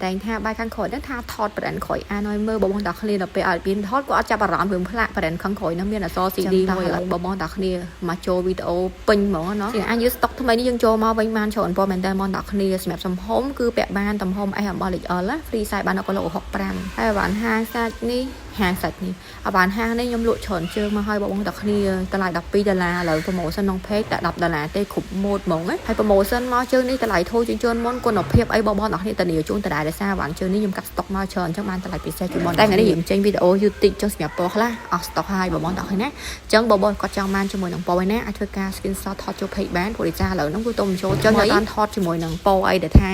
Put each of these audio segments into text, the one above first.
តែថាបាយខាងក្រោយហ្នឹងថាថតប្រេនក្រោយអានឲ្យមើលបងតាគ្នាដល់ពេលឲ្យមានថតគាត់អត់ចាប់អារម្មណ៍រឿងផ្លាកប្រេនខាងក្រោយហ្នឹងមានអក្សរ CD មួយឥឡូវបងតាគ្នាមកចូលវីដេអូពេញហ្មងណាជាអាចយើងស្តុកថ្មីនេះយើងចូលមកវិញបានច្រើនពណ៌មែនតើបងតាគ្នាសម្រាប់សំហុំគឺពាក់បានទំហំ S អំបោះ XL ណា free size បានដល់គីឡូ65ហើយបានហាងសាច់នេះហាងសាច់នេះអាបានហាងនេះខ្ញុំលក់ច្រើនជើងមកឲ្យបងតាគ្នាតម្លៃ$12ឥឡូវ promotion ក្នុង page តែ$10ទេគ្រប់ម៉ូតហ្មងហើយ promotion មកជើងនេះតម្លៃធូរជាងជូនមុនគុណភាពអីបងតាគ្នាតានីជូនតដែរដោយសារបានជើងនេះខ្ញុំកាត់ stock មកច្រើនអញ្ចឹងបានតម្លៃពិសេសជូនបងតែថ្ងៃនេះខ្ញុំចេញវីដេអូ YouTube ចុះសម្រាប់ពណ៌ខ្លះអស់ stock ហើយបងតាគ្នាណាអញ្ចឹងបងគាត់ចង់បានជាមួយនឹងពណ៌ឯណាអាចធ្វើការ screenshot ថតចូល page បានព្រោះដោយសារឥឡូវហ្នឹងគឺទុំចូលចឹងខ្ញុំបានថតជាមួយនឹងពណ៌អីដែលថា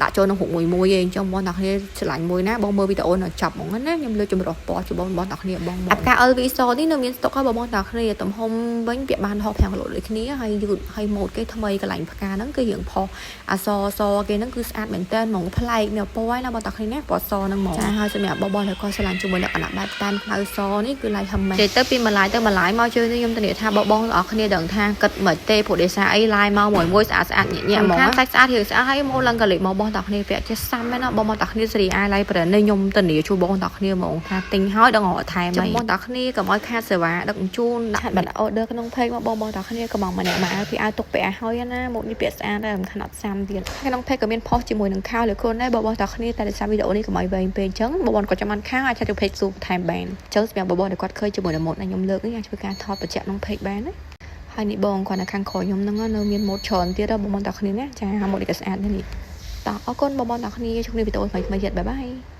ដាក់ចូលក្នុងរូបមួយឯងអញ្ចឹងបងតាគ្នាឆ្លាញ់មួយណាបងមើលវីដេអូនៅចប់ហ្មងណាខ្ញុំលើកចម្រោះពណ៌ជូនបងតាគ្នាបងអាប់ការ LV Store នេះនៅមាន stock ហើយបងតាគ្នាទំហំវិញពាក់បាន65គីឡូដូចគ្នាហើយយឺតហើយម៉ូតគេថ្មីកន្លែងផ្កាហ្នឹងគឺយើងផុសអសគេហ្នឹងគឺស្អាតមែនតើហ្មងប្លែកមានពណ៌ហើយណាបងតាគ្នាណាពណ៌សហ្នឹងហ្មងចាហើយសម្រាប់បងដែលគាត់ឆ្លាញ់ជាមួយនឹងអាណាបែបតាមខ្មៅសនេះគឺ like ហឹមមែនទៅពីម្លាយទៅម្លាយមកជើងនេះខ្ញុំធានាថាបងទាំងអស់គ្នាដឹងថាគិតមិនទេព្រោះដោយសារអី like មកមួយស្អាតញាក់ហ្មងសាច់ស្អាតរឿងស្អាតហើយមកឡើងកលេចមកបងតាគ្នាពាក់ចេះសាំមែនណាបងតាគ្នាសេរី like ប្រនេះខ្ញុំធានាជួយបងតាគ្នាហ្មងថាទិញហើយដល់រកថែមហើយបងតាគ្នាកុំឲ្យខាតសេវាដឹកជញ្ជូនដាក់បាន order ក្នុង page មកបងតាគ្នាក៏មកម្នាក់មកឲ្យពីឲ្យទុកពាក់ហើយណាមកនេះពាក់ស្អាតតែមិនខានអត់សាំទៀតក្នុង page ក៏មាន post ជាមួយនឹងខោលឬខ្លួនដែរបងតាគ្នាតែដោយសារវីដេអូនេះកុំឲ្យវែងពេកអញ្ចឹងបងគាត់ចាំបានខោអាចចូល page ស៊ូថែមបានអញ្ចឹងសម្រាប់បងដែលគាត់ឃើញជាមួយនឹងម៉ូតដែលខ្ញុំលើកនេះអាចធ្វើការថតបញ្ជាក់ក្នុង page បានណាហើយនេះបងគាត់នៅខាងក្រោយខ្ញុំហ្នឹងនៅមានម៉ូតច្រើនទៀតបងតាគ្នាណាចាម៉ូតនេះក៏ស្អាតដែរនេះតោះអរគុណបងតាគ្នាជួបគ្នាវីដេអូថ្មីៗទៀតបាយបាយ